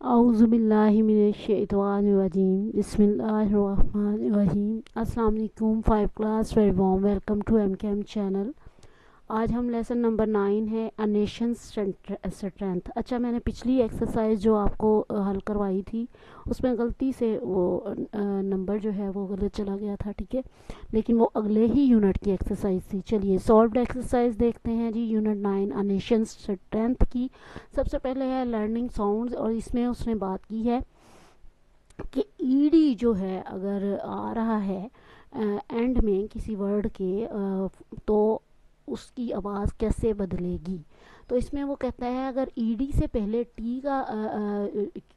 اعوذ باللہ من الشیطان الرجیم بسم اللہ الرحمن الرحیم۔ السلام علیکم 5 class, very warm welcome to M K M channel. آج ہم لیسن نمبر 9 ہے اے نیشن اسٹرینتھ۔ اچھا، میں نے پچھلی ایکسرسائز جو آپ کو حل کروائی تھی اس میں غلطی سے وہ نمبر جو ہے وہ غلط چلا گیا تھا، ٹھیک ہے، لیکن وہ اگلے ہی یونٹ کی ایکسرسائز تھی۔ چلیے سالوڈ ایکسرسائز دیکھتے ہیں جی، یونٹ 9 اے نیشن اسٹرینتھ کی۔ سب سے پہلے ہے لرننگ ساؤنڈز، اور اس میں اس نے بات کی ہے کہ ای ڈی جو ہے اگر آ رہا ہے اینڈ میں کسی ورڈ کے تو اس کی آواز کیسے بدلے گی۔ تو اس میں وہ کہتا ہے اگر ای ڈی سے پہلے ٹی کا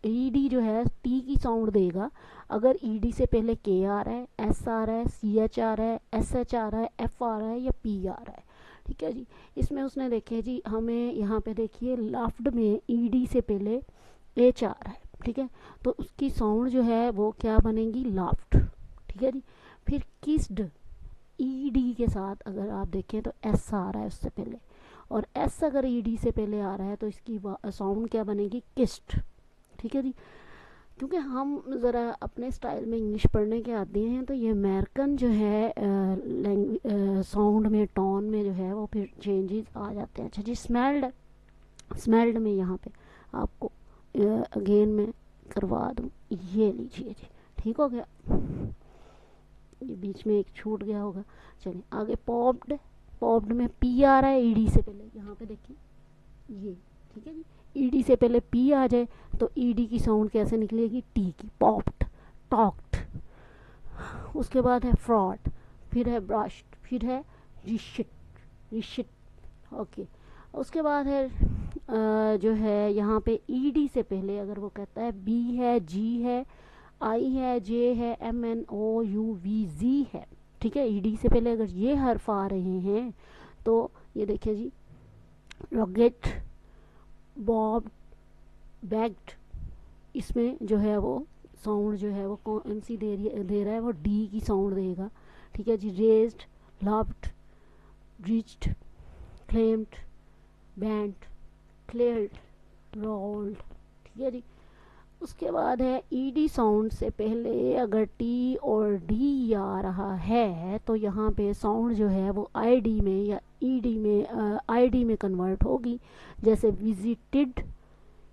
ای ڈی جو ہے ٹی کی ساؤنڈ دے گا، اگر ای ڈی سے پہلے کے آ رہا ہے، ایس آ رہا ہے، سی ایچ آ رہا ہے، ایس ایچ آ رہا ہے، ایف آ رہا ہے یا پی آ رہا ہے، ٹھیک ہے جی۔ اس میں اس نے دیکھے جی، ہمیں یہاں پہ دیکھیے لافڈ میں ای ڈی سے پہلے ایچ آ رہا ہے، ٹھیک ہے، تو اس کی ساؤنڈ جو ہے وہ کیا بنے گی، لافڈ، ٹھیک ہے جی۔ پھر کسڈ ای ڈی کے ساتھ اگر آپ دیکھیں تو ایس آ رہا ہے اس سے پہلے، اور ایس اگر ای ڈی سے پہلے آ رہا ہے تو اس کی ساؤنڈ کیا بنے گی، کسڈ، ٹھیک ہے جی۔ کیونکہ ہم ذرا اپنے سٹائل میں انگلش پڑھنے کے عادی ہیں تو یہ امریکن جو ہے ساؤنڈ میں، ٹون میں جو ہے وہ پھر چینجز آ جاتے ہیں۔ اچھا جی، اسمیلڈ میں یہاں پہ آپ کو اگین میں کروا دوں، یہ لیجیے جی، ٹھیک ہو گیا، یہ بیچ میں ایک چھوٹ گیا ہوگا۔ چلیں آگے، پاپڈ میں پی آ رہا ہے ای ڈی سے پہلے، یہاں پہ دیکھیں یہ، ٹھیک ہے جی، ای ڈی سے پہلے پی آ جائے تو ای ڈی کی ساؤنڈ کیسے نکلے گی، ٹی کی، پاپڈ، ٹاکڈ۔ اس کے بعد ہے فراڈ، پھر ہے برشڈ، پھر ہے ریشٹ، اوکے۔ اس کے بعد ہے جو ہے یہاں پہ ای ڈی سے پہلے اگر وہ کہتا ہے بی ہے، جی ہے، آئی ہے، جے ہے، ایم این او یو وی زی ہے، ٹھیک ہے، ای ڈی سے پہلے اگر یہ حرف آ رہے ہیں تو یہ دیکھیں جی، روگیٹ، باب، بیگڈ، اس میں جو ہے وہ ساؤنڈ جو ہے وہ کون سی دے رہا ہے، وہ ڈی کی ساؤنڈ دے گا، ٹھیک ہے جی۔ Raised, laughed, reached, claimed, bent, cleared, rolled, ٹھیک ہے جی۔ اس کے بعد ہے ای ڈی ساؤنڈ سے پہلے اگر ٹی اور ڈی آ رہا ہے تو یہاں پہ ساؤنڈ جو ہے وہ آئی ڈی میں یا ای ڈی میں آئی ڈی میں کنورٹ ہوگی، جیسے وزٹڈ،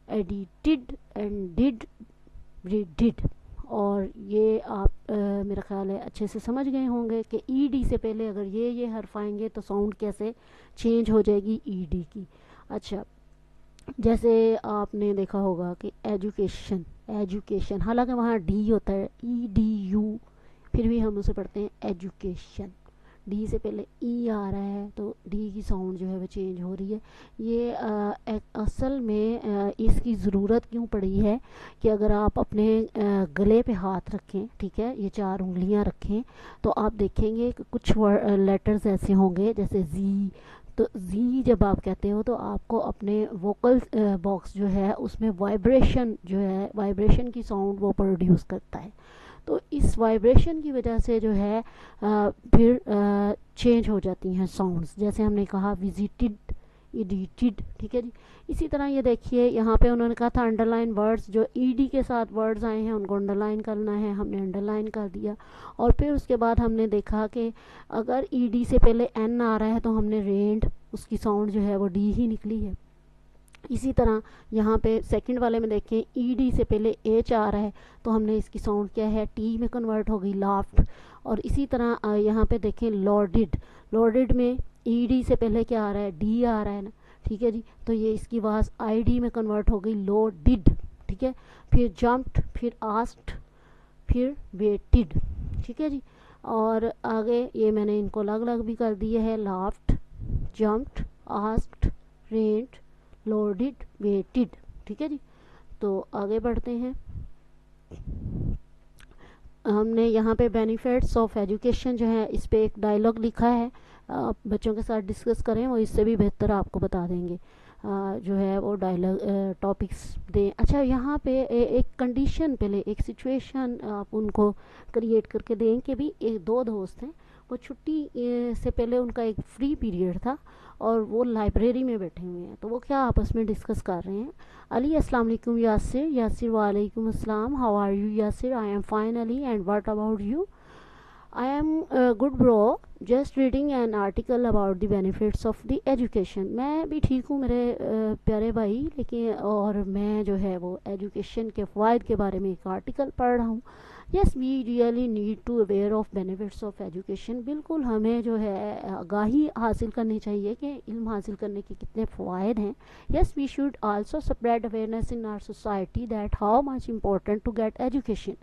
ایڈیٹڈ، اینڈ ڈڈ۔ اور یہ آپ میرا خیال ہے اچھے سے سمجھ گئے ہوں گے کہ ای ڈی سے پہلے اگر یہ حرف آئیں گے تو ساؤنڈ کیسے چینج ہو جائے گی ای ڈی کی۔ اچھا، جیسے آپ نے دیکھا ہوگا کہ ایجوکیشن، حالانکہ وہاں ڈی ہوتا ہے، ای ڈی یو، پھر بھی ہم اسے پڑھتے ہیں ایجوکیشن، ڈی سے پہلے ای آ رہا ہے تو ڈی کی ساؤنڈ جو ہے وہ چینج ہو رہی ہے۔ یہ اصل میں اس کی ضرورت کیوں پڑی ہے کہ اگر آپ اپنے گلے پہ ہاتھ رکھیں، ٹھیک ہے، یہ 4 انگلیاں رکھیں تو آپ دیکھیں گے کہ کچھ لیٹرز ایسے ہوں گے جیسے زی، تو زی جب آپ کہتے ہو تو آپ کو اپنے ووکل باکس جو ہے اس میں وائبریشن جو ہے، وائبریشن کی ساؤنڈ وہ پروڈیوس کرتا ہے، تو اس وائبریشن کی وجہ سے جو ہے پھر چینج ہو جاتی ہیں ساؤنڈز، جیسے ہم نے کہا وزٹڈ، ایڈیٹڈ، ٹھیک ہے جی۔ اسی طرح یہ دیکھیے یہاں پہ انہوں نے کہا تھا انڈر لائن ورڈز، جو ای ڈی کے ساتھ ورڈز آئے ہیں ان کو انڈر لائن کرنا ہے، ہم نے انڈر لائن کر دیا۔ اور پھر اس کے بعد ہم نے دیکھا کہ اگر ای ڈی سے پہلے این آ رہا ہے تو ہم نے رینڈ، اس کی ساؤنڈ جو ہے وہ ڈی ہی نکلی ہے۔ اسی طرح یہاں پہ سیکنڈ والے میں دیکھیں ای ڈی سے پہلے ایچ آ رہا ہے تو ہم نے اس کی ساؤنڈ کیا ہے، ٹی میں کنورٹ ہو گئی، لافڈ۔ اور اسی طرح یہاں پہ دیکھیں لارڈڈ میں ای ڈی سے پہلے کیا آ رہا ہے، ڈی آ رہا ہے نا، ٹھیک ہے جی، تو یہ اس کی آواز آئی ڈی میں کنورٹ ہو گئی، لوڈڈ، ٹھیک ہے۔ پھر جمپڈ، پھر آسکڈ، پھر ویٹڈ، ٹھیک ہے جی۔ اور آگے یہ میں نے ان کو الگ الگ بھی کر دیے ہے، laughed, jumped, asked, rent, loaded, waited, ٹھیک ہے جی۔ تو آگے بڑھتے ہیں، ہم نے یہاں پہ بینیفٹس آف ایجوکیشن جو ہے اس پہ ایک ڈائلاگ لکھا ہے، آپ بچوں کے ساتھ ڈسکس کریں، وہ اس سے بھی بہتر آپ کو بتا دیں گے، جو ہے وہ ڈائلاگ ٹاپکس دیں۔ اچھا، یہاں پہ ایک کنڈیشن، پہلے ایک سچویشن آپ ان کو کریٹ کر کے دیں کہ بھی ایک 2 دوست ہیں، वो छुट्टी से पहले उनका एक फ्री पीरियड था और वो लाइब्रेरी में बैठे हुए हैं, तो वो क्या आपस में डिस्कस कर रहे हैं। अली अस्सलाम वालेकुम यासिर, यासिर वालेकुम अस्सलाम, how are you Yasir, I am fine Ali and what about you. I am good bro, just reading an article about the benefits of the education। मैं भी ठीक हूँ मेरे प्यारे भाई, लेकिन और मैं जो है वो एजुकेशन के फ़वाइद के बारे में एक आर्टिकल पढ़ रहा हूँ। Yes we really need to aware of benefits of education. बिल्कुल हमें जो है आगाही हासिल करनी चाहिए कि इल्म हासिल करने के कितने फ़वाइद हैं। Yes we should also spread awareness in our society that how much important to get education.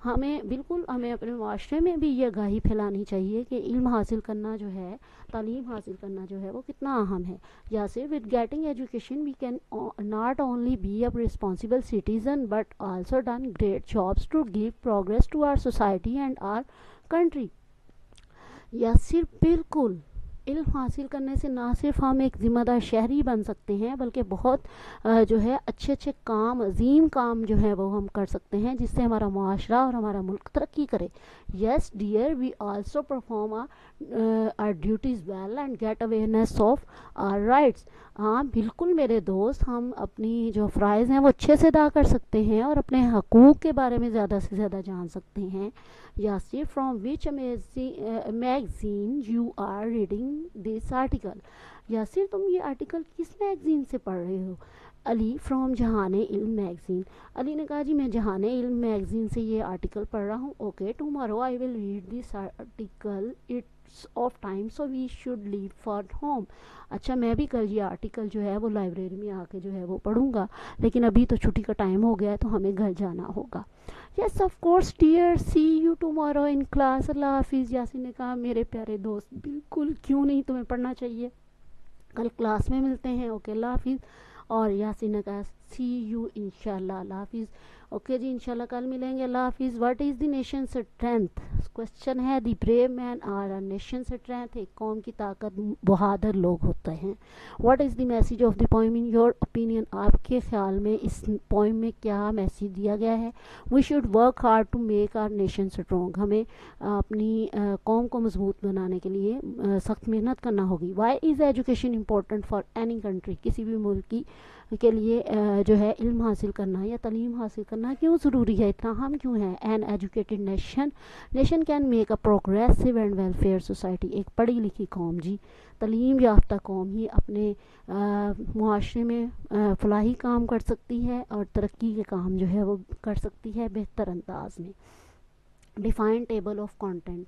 हमें अपने माशरे में भी ये आगाही फैलानी चाहिए कि इल्म हासिल करना जो है, तालीम हासिल करना जो है वो कितना अहम है। या सिर्फ with getting education we can not only be a responsible citizen but also done great jobs to give progress to our society and our country. या सिर्फ बिल्कुल इल्म हासिल करने से ना सिर्फ हम एक ज़िम्मेदार शहरी बन सकते हैं, बल्कि बहुत जो है अच्छे अच्छे काम, अजीम काम जो है वो हम कर सकते हैं, जिससे हमारा माशरा और हमारा मुल्क तरक्की करे। Yes dear, we also perform our duties well and get awareness of our rights. हाँ बिल्कुल मेरे दोस्त, हम अपनी जो फ़राइज़ हैं वो अच्छे से अदा कर सकते हैं और अपने हकूक़ के बारे में ज़्यादा से ज़्यादा जान सकते हैं। Yasir, from which magazine you are reading this article. Yasir, तुम ये आर्टिकल किस मैगज़ीन से पढ़ रहे हो। अली, फ्रॉम जहाने इल्म मैगज़ीन। अली ने कहा जी मैं जहाने इल्म मैगज़ीन से ये आर्टिकल पढ़ रहा हूँ। Okay, tomorrow I will read this article, it's off time so we should leave for home. अच्छा, मैं भी कल ये आर्टिकल जो है वो लाइब्रेरी में आके जो है वो पढ़ूंगा, लेकिन अभी तो छुट्टी का टाइम हो गया है तो हमें घर जाना होगा। Yes of course dear, see you tomorrow in class. अल्लाह हाफिज़। यासिन ने कहा मेरे प्यारे दोस्त बिल्कुल, क्यों नहीं, तुम्हें पढ़ना चाहिए, कल क्लास में मिलते हैं। ओके अल्लाह हाफिज़। और यासिन ने कहा सी यू इंशाल्लाह, अल्लाह हाफिज़। ओके जी, इंशाल्लाह कल मिलेंगे, अल्लाह हाफिज़। What is the nation strength. Question है the brave man are a nation strength. एक कौम की ताकत बहादुर लोग होते हैं। What is the message of the poem in your opinion. आपके ख्याल में इस पोइम में क्या मैसेज दिया गया है। We should work hard to make our nation strong. हमें अपनी कौम को मजबूत बनाने के लिए सख्त मेहनत करना होगी। Why is education important for any country. किसी भी मुल्क की के लिए जो है इल्म हासिल करना या तालीम हासिल करना क्यों ज़रूरी है, इतना हम क्यों हैं। An educated nation can make a progressive and welfare society. एक पढ़ी लिखी कौम जी, तालीम याफ्ता कौम ही अपने मुआशरे में फलाही काम कर सकती है और तरक्की के काम जो है वो कर सकती है बेहतर अंदाज में। Define table of content.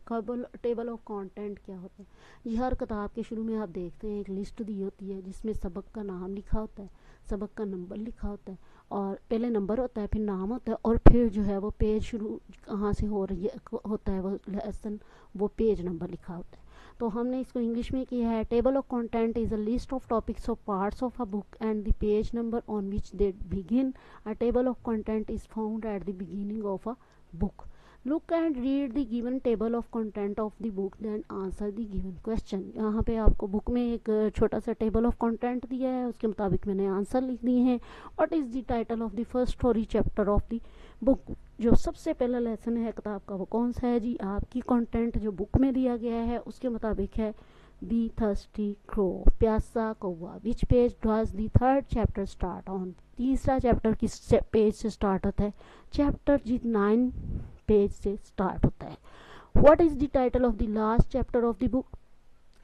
Table of content क्या होता है। ये हर किताब के शुरू में आप देखते हैं एक लिस्ट दी होती है जिसमें सबक का नाम लिखा होता है, सबक का नंबर लिखा होता है, और पहले नंबर होता है, फिर नाम होता है, और फिर जो है वो पेज शुरू कहाँ से हो रही है होता है वो लेसन, वो पेज नंबर लिखा होता है। तो हमने इसको इंग्लिश में किया है। Table of content is a list of topics of parts of a book and the page number on which they begin. A table of content is found at the beginning of a book. Look and read the given table of content of the book, then answer the given question। यहाँ पे आपको book में एक छोटा सा table of content दिया है, उसके मुताबिक मैंने आंसर लिख दिए हैं। What is the title of the first story chapter of the book. जो सबसे पहला लेसन है किताब का वो कौन सा है जी। आपकी कंटेंट जो बुक में दिया गया है उसके मुताबिक है दी थर्स्टी क्रो, प्यासा कौवा। Which page does the third chapter start on. तीसरा चैप्टर किस पेज से स्टार्ट होता है। चैप्टर जी 9 पेज से स्टार्ट होता है। What is the title of the last chapter of the book.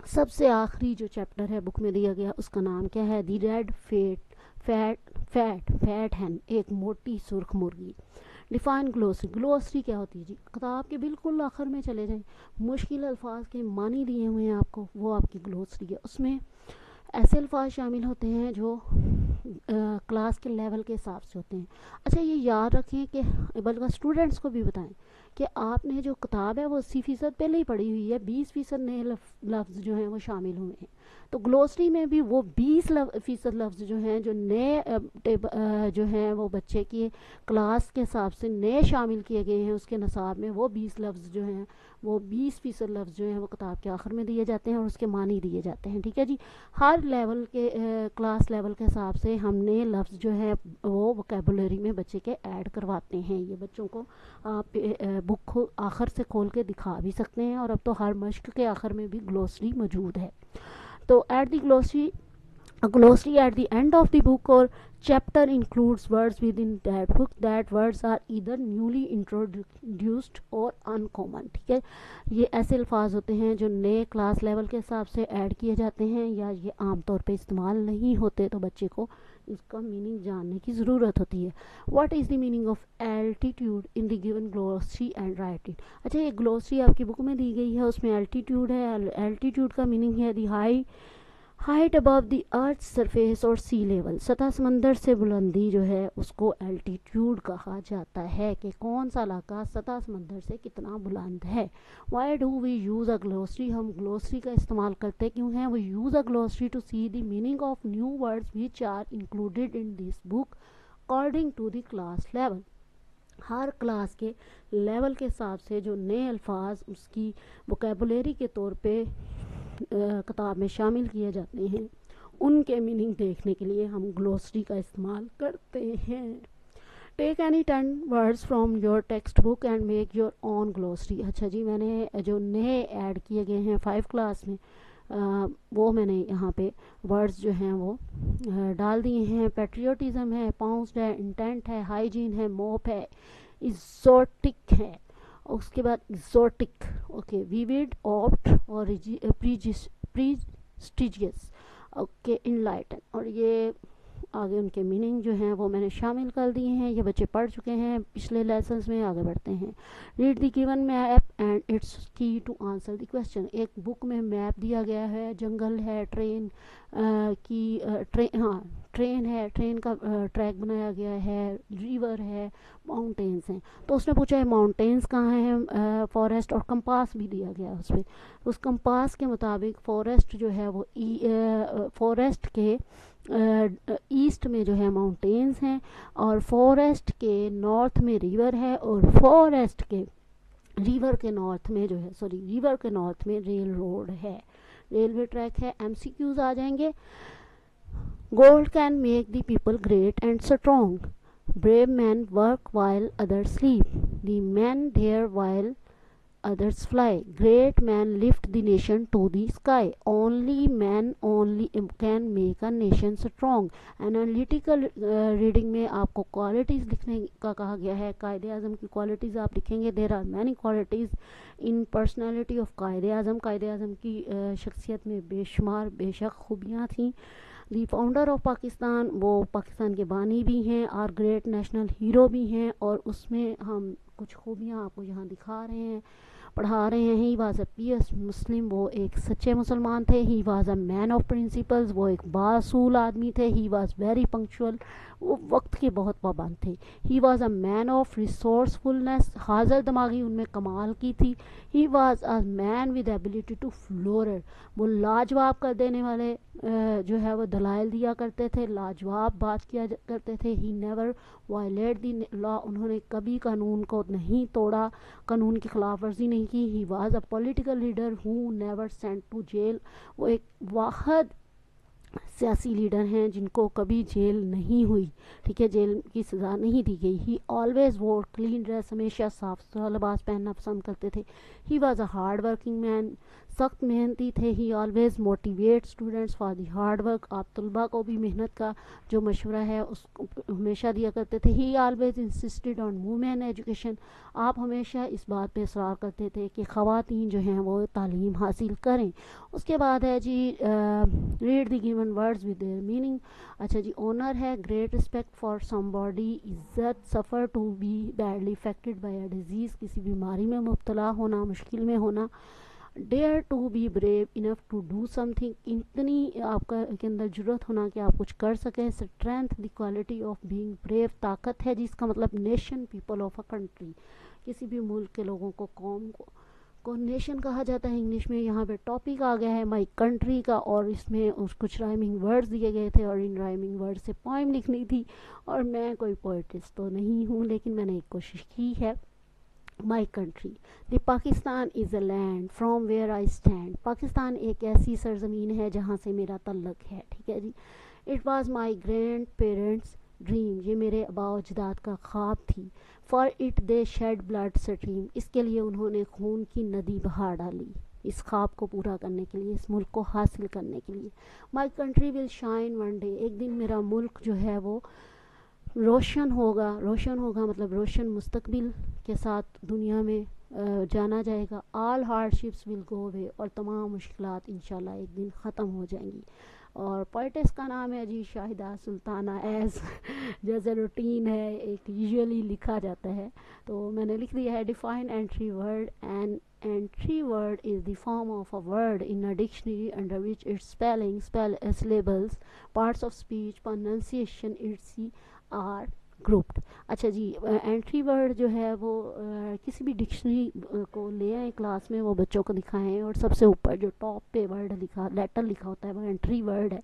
सबसे आखिरी जो चैप्टर है बुक में दिया गया उसका नाम क्या है। द रेड फैट हैन, एक मोटी सुर्ख मुर्गी। Define glossary. ग्लोसरी क्या होती है जी। किताब के बिल्कुल आखिर में चले जाएं, मुश्किल अल्फाज के मानी दिए हुए हैं आपको, वो आपकी ग्लोसरी है। उसमें ऐसे अल्फाज शामिल होते हैं जो क्लास के लेवल के हिसाब से होते हैं। अच्छा ये याद रखें कि बल्कि स्टूडेंट्स को भी बताएं कि आपने जो किताब है वो 80% पहले ही पढ़ी हुई है, 20% नए लफ्ज़ जो हैं वो शामिल हुए हैं। तो ग्लोसरी में भी वो 20% लफ्ज़ जो हैं जो नए जो हैं वो बच्चे की क्लास के हिसाब से नए शामिल किए गए हैं उसके नसाब में, वो 20 लफ्ज़ जो हैं वो 20% लफ्ज़ जो हैं वो किताब के आखिर में दिए जाते हैं और उसके मानी दिए जाते हैं। ठीक है जी। हर लेवल के क्लास लेवल के हिसाब से हमने लफ्ज़ जो है वो वोकैबुलरी में बच्चे के ऐड करवाते हैं। ये बच्चों को आप बुक आखिर से खोल के दिखा भी सकते हैं, और अब तो हर मश्क के आखिर में भी ग्लोसरी मौजूद है. तो at the glossary, a glossary at the end of the book or chapter includes words within that book that words are either newly introduced or uncommon. ठीक है, ये ऐसे अल्फाज होते हैं जो नए क्लास लेवल के हिसाब से ऐड किए जाते हैं या ये आम तौर पे इस्तेमाल नहीं होते, तो बच्चे को इसका मीनिंग जानने की ज़रूरत होती है. What is the meaning of altitude in the given glossary and write it. अच्छा, ये ग्लोसरी आपकी बुक में दी गई है, उसमें एल्टीट्यूड है. एल्टीट्यूड का मीनिंग है the height above the earth surface और सी लेवल. सतह समंदर से बुलंदी जो है उसको एल्टीट्यूड कहा जाता है, कि कौन सा इलाका सतह समंदर से कितना बुलंद है. Why do we use a glossary. हम ग्लोसरी का इस्तेमाल करते क्यों हैं. We use a glossary to see the meaning of new words which are included in this book according to the class level. हर क्लास के लेवल के हिसाब से जो नए अल्फाज उसकी वोकेबुलरी के तौर पे किताब में शामिल किए जाते हैं, उनके मीनिंग देखने के लिए हम ग्लोसरी का इस्तेमाल करते हैं. Take any 10 words from your text book and make your own glossary. अच्छा जी, मैंने जो नए ऐड किए गए हैं 5 क्लास में वो मैंने यहाँ पे वर्ड्स जो हैं वो डाल दिए हैं. पेट्रियोटिज्म है, पाउंस्ड है, इंटेंट है, हाइजीन है, मोप है, इजोटिक है. उसके बाद एग्जॉटिक, ओके, विविड, ऑप्ट और प्रीस्टिजियस, ओके, इनलाइटन. और ये आगे उनके मीनिंग जो हैं वो मैंने शामिल कर दिए हैं. ये बच्चे पढ़ चुके हैं पिछले लेसन्स में. आगे बढ़ते हैं. Read the given map and it's की टू आंसर द क्वेश्चन. एक बुक में मैप दिया गया है, जंगल है, ट्रेन ट्रेन है, ट्रेन का ट्रैक बनाया गया है, रिवर है, माउंटेन्स हैं. तो उसने पूछा है माउंटेन्स कहाँ हैं, फॉरेस्ट, और कंपास भी दिया गया है उसमें. उस कंपास के मुताबिक फॉरेस्ट जो है वो फॉरेस्ट के ईस्ट में जो है माउंटेन्स हैं, और फॉरेस्ट के नॉर्थ में रिवर है, और फॉरेस्ट के रिवर के नॉर्थ में जो है रिवर के नॉर्थ में रेल रोड है, रेलवे ट्रैक है. एमसीक्यूज आ जाएंगे. Gold can make the people great and strong. Brave man work while others sleep. The man dare while others fly. Great men lift the nation to the sky. Only man can make a nation strong. Analytical reading में आपको qualities लिखने का कहा गया है. कायदे आज़म की qualities आप लिखेंगे. There are many qualities in personality of कायदे आज़म. कायदे आज़म की शख्सियत में बेशुमार बेशक खूबियाँ थीं. दी फाउंडर ऑफ पाकिस्तान, वो पाकिस्तान के बानी भी हैं और ग्रेट नेशनल हीरो भी हैं, और उसमें हम कुछ खूबियाँ आपको यहाँ दिखा रहे हैं, पढ़ा रहे हैं. ही वाज अ पियस मुस्लिम, वो एक सच्चे मुसलमान थे. He was a man of principles, वो एक बासूल आदमी थे. ही वाज वेरी पंक्चुअल, वो वक्त के बहुत पाबंद थे. He was a man of resourcefulness, हाजिर दिमागी उनमें कमाल की थी. He was a man with ability to फ्लोरर, वो लाजवाब कर देने वाले जो है वो दलाइल दिया करते थे, लाजवाब बात किया करते थे. He never violate the law, उन्होंने कभी कानून को नहीं तोड़ा, कानून की खिलाफ वर्जी नहीं की. He was a political leader who never sent to jail, वो एक वाहद सियासी लीडर हैं जिनको कभी जेल नहीं हुई. ठीक है, जेल की सज़ा नहीं दी गई. ही ऑलवेज वोर क्लीन ड्रेस, हमेशा साफ सुथरा लिबास पहनना पसंद करते थे. He was a hard working man, सख्त मेहनती थे. ही always motivate students for the hard work, आप तलबा को भी मेहनत का जो मशवरा है उसको हमेशा दिया करते थे. ही always insisted on women education, आप हमेशा इस बात पे इसरार करते थे कि ख़वातीन जो हैं वो तालीम हासिल करें. उसके बाद है जी read the given words with their meaning. अच्छा जी, ऑनर है, ग्रेट रिस्पेक्ट फॉर समबॉडी, इज्जत, suffer, to be badly affected by a disease, किसी बीमारी में मुब्तला होना, मुश्किल में होना. Dare to be brave enough to do something, इतनी आपका के अंदर ज़रूरत होना कि आप कुछ कर सकें. Strength, the quality of being brave, ताकत है जिसका मतलब nation, people of a country, किसी भी मुल्क के लोगों को, कौम को नेशन कहा जाता है इंग्लिश में. यहाँ पे टॉपिक आ गया है माई कंट्री का, और इसमें कुछ राइमिंग वर्ड्स दिए गए थे, और इन राइमिंग वर्ड से पोइम लिखनी थी. और मैं कोई पोइटिस्ट तो नहीं हूँ, लेकिन मैंने एक कोशिश की है. My country, the Pakistan is a land from where I stand, Pakistan एक ऐसी सरजमीन है जहाँ से मेरा तल्लक है. ठीक है जी. It was my grand parents dream, ये मेरे आबा अजदाद का ख्वाब थी। For it they shed blood stream, इसके लिए उन्होंने खून की नदी बहा डाली, इस ख्वाब को पूरा करने के लिए, इस मुल्क को हासिल करने के लिए। My country will shine one day, एक दिन मेरा मुल्क जो है वो रोशन होगा। रोशन होगा मतलब रोशन मुस्तकबिल के साथ दुनिया में जाना जाएगा। All hardships will go away, और तमाम मुश्किलात इंशाल्लाह एक दिन ख़त्म हो जाएंगी। और पोइटेस का नाम है जी शाहिदा सुल्ताना। एज जैसे रूटीन है एक यूजुअली लिखा जाता है, तो मैंने लिख दिया है define entry word. And entry word is the form of a word in a dictionary under which its spelling, syllables, parts of speech, pronunciation etc. are grouped। अच्छा जी, एंट्री वर्ड जो है वो किसी भी डिक्शनरी को ले आए क्लास में, वो बच्चों को दिखाएं, और सबसे ऊपर जो टॉप पे वर्ड लिखा, लेटर लिखा होता है, वो एंट्री वर्ड है,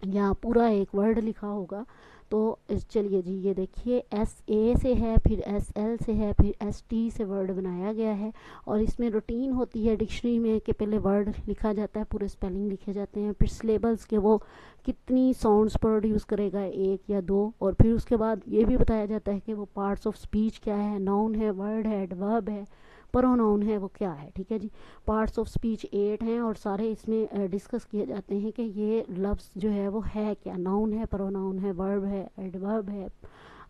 या पूरा एक वर्ड लिखा होगा। तो चलिए जी, ये देखिए एस ए से है, फिर एस एल से है, फिर एस टी से वर्ड बनाया गया है। और इसमें रूटीन होती है डिक्शनरी में कि पहले वर्ड लिखा जाता है, पूरे स्पेलिंग लिखे जाते हैं, फिर सिलेबल्स के वो कितनी साउंड्स प्रोड्यूस करेगा, एक या दो, और फिर उसके बाद ये भी बताया जाता है कि वो पार्ट्स ऑफ स्पीच क्या है, नाउन है, वर्ड है, एडवर्ब है, प्रोनाउन है, वो क्या है। ठीक है जी, पार्ट्स ऑफ स्पीच 8 हैं, और सारे इसमें डिस्कस किए जाते हैं कि ये लफ्ज़ जो है वो है क्या, नाउन है, प्रोनाउन है, वर्ब है, एडवर्ब है।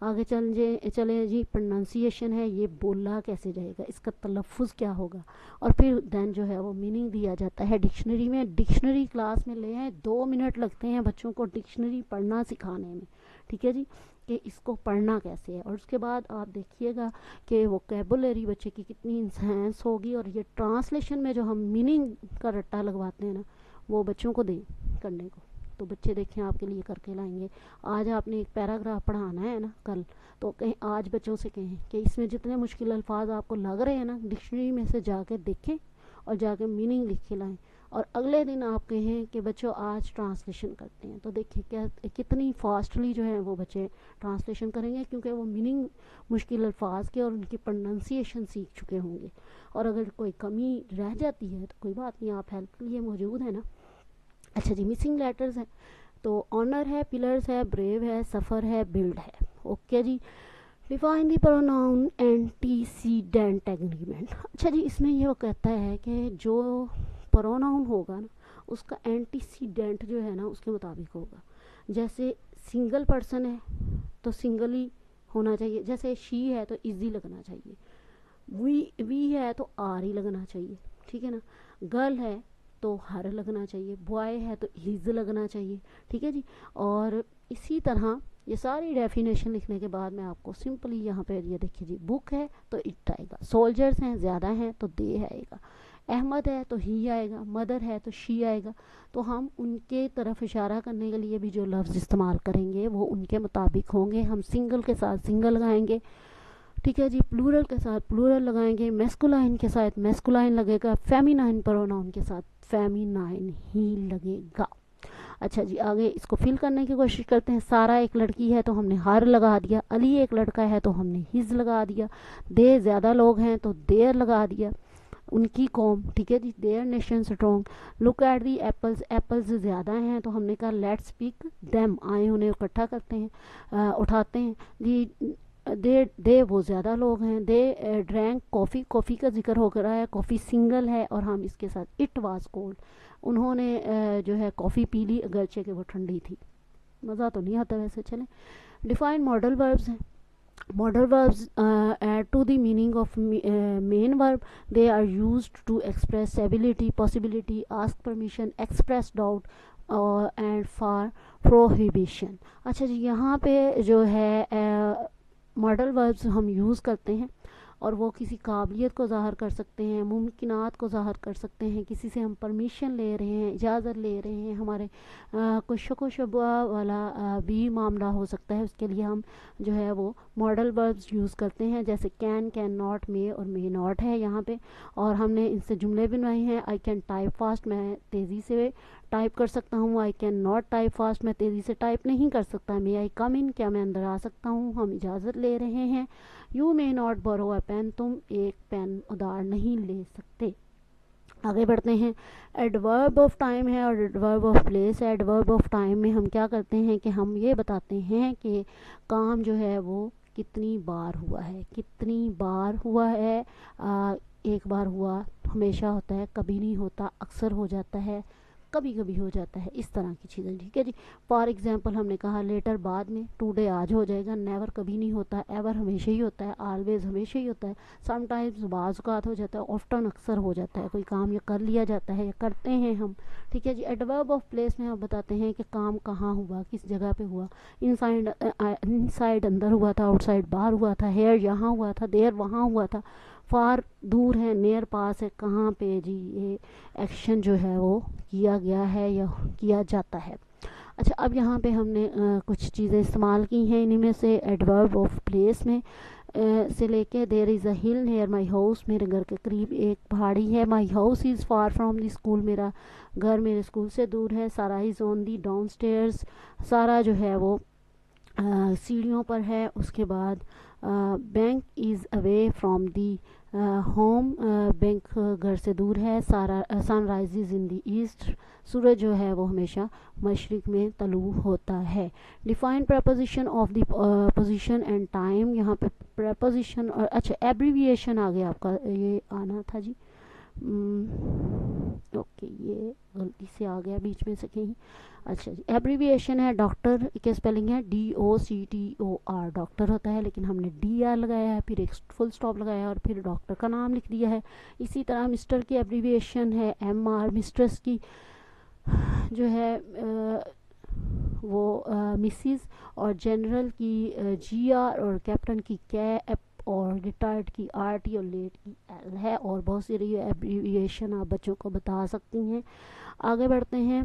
आगे चले जी, प्रोनाउंसिएशन है, ये बोला कैसे जाएगा, इसका तलफ़ुज़ क्या होगा, और फिर देन जो है वो मीनिंग दिया जाता है डिक्शनरी में। डिक्शनरी क्लास में ले आए, 2 मिनट लगते हैं बच्चों को डिक्शनरी पढ़ना सिखाने में। ठीक है जी, कि इसको पढ़ना कैसे है, और उसके बाद आप देखिएगा कि वोकैबुलरी बच्चे की कितनी इंहेंस होगी। और ये ट्रांसलेशन में जो हम मीनिंग का रट्टा लगवाते हैं ना, वो बच्चों को दें करने को, तो बच्चे देखें आपके लिए करके लाएंगे। आज आपने एक पैराग्राफ पढ़ाना है ना कल, तो कहीं आज बच्चों से कहें कि इसमें जितने मुश्किल अल्फाज आपको लग रहे हैं ना, डिक्शनरी में से जाके देखें और जाके मीनिंग लिख के लाएं। और अगले दिन आप कहें कि बच्चों आज ट्रांसलेशन करते हैं, तो देखिए क्या कितनी फास्टली जो है वो बच्चे ट्रांसलेशन करेंगे, क्योंकि वो मीनिंग मुश्किल अल्फाज के और उनकी प्रोनाउंसिएशन सीख चुके होंगे। और अगर कोई कमी रह जाती है तो कोई बात नहीं, आप हेल्प के लिए मौजूद है ना। अच्छा जी, मिसिंग लेटर्स हैं, तो ऑनर है, पिलर्स है, ब्रेव है, सफ़र है, बिल्ड है। ओके जी, define the pronoun antecedent agreement. अच्छा जी, इसमें ये वो कहता है कि जो प्रोनाउन होगा ना, उसका एंटीसीडेंट जो है ना उसके मुताबिक होगा। जैसे सिंगल पर्सन है तो सिंगल ही होना चाहिए, जैसे शी है तो इजी लगना चाहिए, वी है तो आर ही लगना चाहिए। ठीक है ना, गर्ल है तो हर लगना चाहिए, बॉय है तो हिज लगना चाहिए। ठीक है जी, और इसी तरह ये सारी डेफिनेशन लिखने के बाद मैं आपको सिंपली यहाँ पे ये देखिए जी, बुक है तो इट आएगा, सोल्जर्स हैं ज़्यादा हैं तो दे आएगा, अहमद है तो ही आएगा, मदर है तो शी आएगा। तो हम उनके तरफ इशारा करने के लिए भी जो लफ्ज़ इस्तेमाल करेंगे वो उनके मुताबिक होंगे। हम सिंगल के साथ सिंगल लगाएंगे, ठीक है जी, प्लूरल के साथ प्लूरल लगाएंगे, मैस्कुलाइन के साथ मैस्कुलाइन लगेगा, फेमिनाइन प्रोनाउन के साथ फेमिनाइन ही लगेगा। अच्छा जी, आगे इसको फिल करने की कोशिश करते हैं। सारा एक लड़की है तो हमने हर लगा दिया, अली एक लड़का है तो हमने हिज लगा दिया, दे ज़्यादा लोग हैं तो देर लगा दिया, उनकी कौम। ठीक है जी, their nation strong. Look at the apples, apples ज़्यादा हैं तो हमने कहा लेट्स पिक देम, आए उन्हें इकट्ठा करते हैं, उठाते हैं जी। दे वो ज़्यादा लोग हैं, दे ड्रैंक कॉफ़ी, कॉफ़ी का जिक्र हो रहा है, कॉफ़ी सिंगल है और हम इसके साथ इट वाज कोल्ड, उन्होंने जो है कॉफ़ी पी ली अगरचे कि वो ठंडी थी। मज़ा तो नहीं आता वैसे। चलें, डिफाइन मॉडल वर्ब्स हैं। Modal verbs add to the meaning of main verb. They are used to express ability, possibility, ask permission, express doubt and for prohibition. अच्छा जी, यहाँ पे जो है मॉडल वर्ब्स हम यूज़ करते हैं और वो किसी काबिलियत को ज़ाहिर कर सकते हैं, मुमकिनात को ज़ाहिर कर सकते हैं, किसी से हम परमिशन ले रहे हैं, इजाज़त ले रहे हैं, हमारे कोई शक शुबा वाला भी मामला हो सकता है, उसके लिए हम जो है वो मॉडल वर्ब्स यूज़ करते हैं। जैसे कैन नॉट, मे और मे नॉट है यहाँ पे, और हमने इनसे जुमले बनाए हैं। आई कैन टाइप फास्ट, मैं तेज़ी से टाइप कर सकता हूँ। I can not type fast, मैं तेज़ी से टाइप नहीं कर सकता। मे आई कम इन, क्या मैं अंदर आ सकता हूँ, हम इजाज़त ले रहे हैं। You may not borrow a pen, तुम एक पेन उधार नहीं ले सकते। آگے بڑھتے ہیں. ایڈورب آف ٹائم ہے اور ایڈورب آف پلیس ہے. ایڈورب آف ٹائم میں ہم کیا کرتے ہیں کہ ہم یہ بتاتے ہیں کہ کام جو ہے وہ کتنی بار ہوا ہے. کتنی بار ہوا ہے, ایک بار ہوا, ہمیشہ ہوتا ہے, کبھی نہیں ہوتا, اکثر ہو جاتا ہے, کبھی کبھی ہو جاتا ہے, اس طرح کی چیزیں. ٹھیک ہے جی. فار ایگزامپل ہم نے کہا لیٹر بعد میں, ٹوڈے آج ہو جائے گا, نیور کبھی نہیں ہوتا, ایور ہمیشہ ہی ہوتا ہے, آلویز ہمیشہ ہی ہوتا ہے, سم ٹائمز بعض اوقات ہو جاتا ہے, آفٹن اکثر ہو جاتا ہے, کوئی کام یا کر لیا جاتا ہے یا کرتے ہیں ہم. ٹھیک ہے جی. ایڈورب آف پلیس میں ہم بتاتے ہیں کہ کام کہاں ہوا, کس جگہ پہ ہوا. انسائڈ اندر ہوا تھا, آؤٹ سائڈ باہر ہوا تھا, ہیئر یہاں ہوا تھا, دیر وہاں ہوا تھا, فار دور ہے, نیئر پاس ہے, کہاں پہ جی یہ ایکشن جو ہے وہ کیا گیا ہے یا کیا جاتا ہے. اچھا, اب یہاں پہ ہم نے کچھ چیزیں استعمال کی ہیں, انہیں میں سے ایڈورب آف پلیس میں سے لے کے دیر از اے ہل نیئر مائی ہاؤس, میرے گھر کے قریب ایک پہاڑی ہے. My house is for from the school, میرا گھر میرے اسکول سے دور ہے. سارا از آن دی ڈاؤن اسٹیئرس, سارا جو ہے وہ سیڑھیوں پر ہے. اس کے بعد bank is away from the home, bank گھر سے دور ہے. سارا سن rise is in the asset, سورج جو ہے وہ ہمیشہ مشرق میں طلوع ہوتا ہے. Define preposition of the position and time, یہاں پہ پریپوزیشن اور اچھا ایبریویشن آ گیا آپ کا, یہ آنا تھا جی, اوکے یہ غلطی سے آ گیا بیچ میں سے کہیں. اچھا جی, ایبریویشن ہے ڈاکٹر کی اسپیلنگ ہے DOCTOR, ڈاکٹر ہوتا ہے لیکن ہم نے DR لگایا ہے, پھر ایک فل اسٹاپ لگایا اور پھر ڈاکٹر کا نام لکھ دیا ہے. اسی طرح مسٹر کی ایبریویشن ہے MR, مسٹرس کی جو ہے وہ مسز, اور جنرل کی GR, اور کیپٹن کی KF, اور ریٹائرڈ کی RT, اور لیٹ کی L ہے. اور بہت سی ایبریویشن آپ بچوں کو بتا سکتی ہیں. آگے بڑھتے ہیں.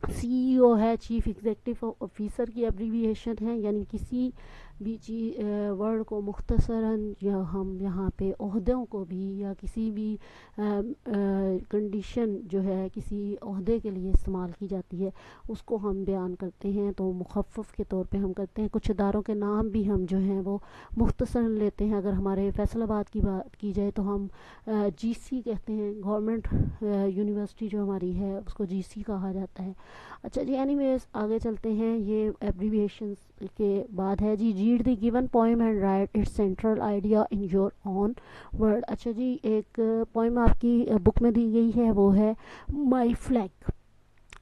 CEO ہے, چیف ایگزیکٹو آفیسر کی ایبریویشن ہے, یعنی کسی بھی ورڈ کو مختصراً, یا ہم یہاں پہ عہدوں کو بھی یا کسی بھی کنڈیشن جو ہے کسی عہدے کے لیے استعمال کی جاتی ہے, اس کو ہم بیان کرتے ہیں تو مخفف کے طور پہ ہم کرتے ہیں. کچھ اداروں کے نام بھی ہم جو ہیں وہ مختصراً لیتے ہیں. اگر ہمارے فیصل آباد کی بات کی جائے تو ہم GC کہتے ہیں, گورنمنٹ یونیورسٹی جو ہماری ہے اس کو GC کہا جاتا ہے. اچھا جی, اینی ویز آگے چلتے ہیں. یہ ایبریویشنز کے بعد ہے جی, read the given poem and write its central idea in your own word. اچھا جی, ایک پوئم آپ کی بک میں دی گئی ہے, وہ ہے مائی فلیگ,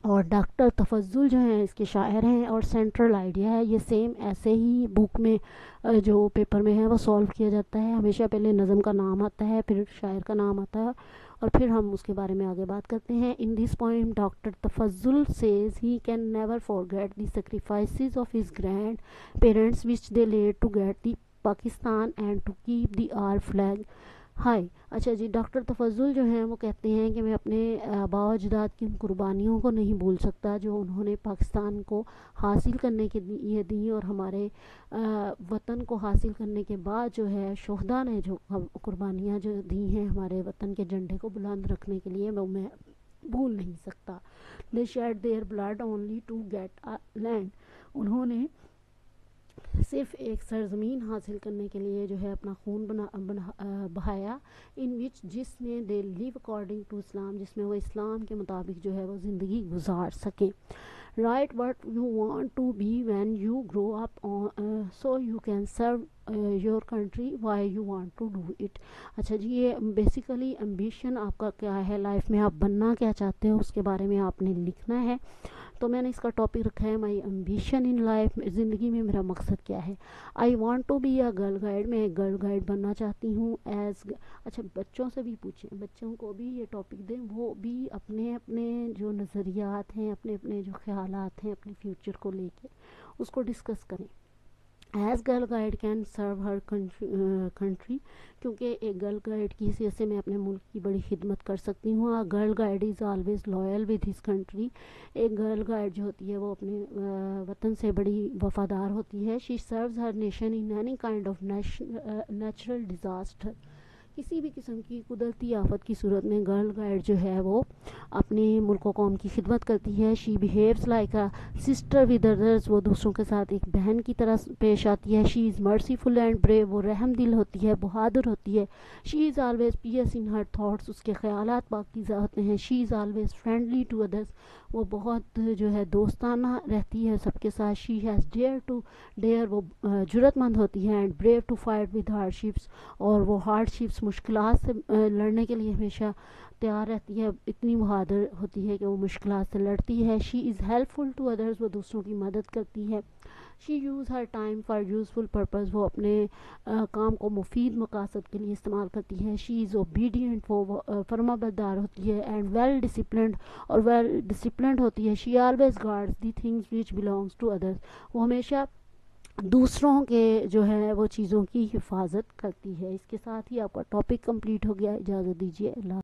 اور ڈاکٹر تفضل جو ہیں اس کے شاعر ہیں, اور سینٹرل آئیڈیا ہے. یہ سیم ایسے ہی بک میں جو پیپر میں ہے وہ سولو کیا جاتا ہے. ہمیشہ پہلے نظم کا نام آتا ہے, پھر شاعر کا نام آتا ہے, اور پھر ہم اس کے بارے میں آگے بات کرتے ہیں. In this poem doctor Tafazzul says he can never forget the sacrifices of his grand parents which they led to get the Pakistan and to keep the our flag high. اچھا جی, ڈاکٹر تفضل جو ہیں وہ کہتے ہیں کہ میں اپنے آباء و اجداد کی ان قربانیوں کو نہیں بھول سکتا جو انہوں نے پاکستان کو حاصل کرنے کے لیے دی, اور ہمارے وطن کو حاصل کرنے کے بعد جو ہے شہداء نے جو قربانیاں جو دی ہیں ہمارے وطن کے جھنڈے کو بلند رکھنے کے لیے, وہ میں بھول نہیں سکتا. they shed their blood only to get a land, انہوں نے صرف ایک سرزمین حاصل کرنے کے لیے جو ہے اپنا خون بہایا, ان وچ جس میں دے لیو اکارڈنگ ٹو اسلام, جس میں وہ اسلام کے مطابق جو ہے وہ زندگی گزار سکیں. Right what you want to be when you grow up so you can serve your country why you want to do it. اچھا جی, یہ بیسیکلی امبیشن آپ کا کیا ہے لائف میں, آپ بننا کیا چاہتے ہو اس کے بارے میں آپ نے لکھنا ہے. تو میں نے اس کا ٹاپک رکھا ہے مائی امبیشن ان لائف, زندگی میں میرا مقصد کیا ہے. I want to be a girl guide, میں ایک گرل گائیڈ بننا چاہتی ہوں ایز. اچھا, بچوں سے بھی پوچھیں, بچوں کو بھی یہ ٹاپک دیں, وہ بھی اپنے اپنے جو نظریات ہیں, اپنے اپنے جو خیالات ہیں اپنے فیوچر کو لے کے اس کو ڈسکس کریں. As girl guide can serve Hare country, کیونکہ ایک گرل گائیڈ کی حیثیت سے میں اپنے ملک کی بڑی خدمت کر سکتی ہوں. Girl guide is always loyal with his country, ایک گرل گائیڈ جو ہوتی ہے وہ اپنے وطن سے بڑی وفادار ہوتی ہے. She serves her nation in any kind of natural disaster, کسی بھی قسم کی قدرتی آفت کی صورت میں گرل گائیڈ جو ہے وہ اپنے ملک و قوم کی خدمت کرتی ہے. She behaves like a sister with others. وہ دوسروں کے ساتھ ایک بہن کی طرح پیش آتی ہے. She is merciful and brave. وہ رحم دل ہوتی ہے, بہادر ہوتی ہے. She is always piece in Hare thoughts. اس کے خیالات پاکیزہ ہوتے ہیں. She is always friendly to others. وہ بہت جو ہے دوستانہ رہتی ہے سب کے ساتھ. She has dare to dare. وہ جرأت مند ہوتی ہے. And brave to fight with hardships. اور وہ ہارڈ شپس مشکلات سے لڑنے کے لیے ہمیشہ تیار رہتی ہے. اتنی بہادر ہوتی ہے کہ وہ مشکلات سے لڑتی ہے. She is helpful to others. وہ دوسروں کی مدد کرتی ہے. She use her time for useful purpose. وہ اپنے کام کو مفید مقاصد کے لیے استعمال کرتی ہے. She is obedient. وہ فرما بردار ہوتی ہے. And well disciplined. اور ویل ڈسپلنڈ ہوتی ہے. She always guards the things which belongs to others. وہ ہمیشہ دوسروں کے جو ہے وہ چیزوں کی حفاظت کرتی ہے. اس کے ساتھ ہی آپ کا ٹاپک کمپلیٹ ہو گیا. اجازت دیجیے. اللہ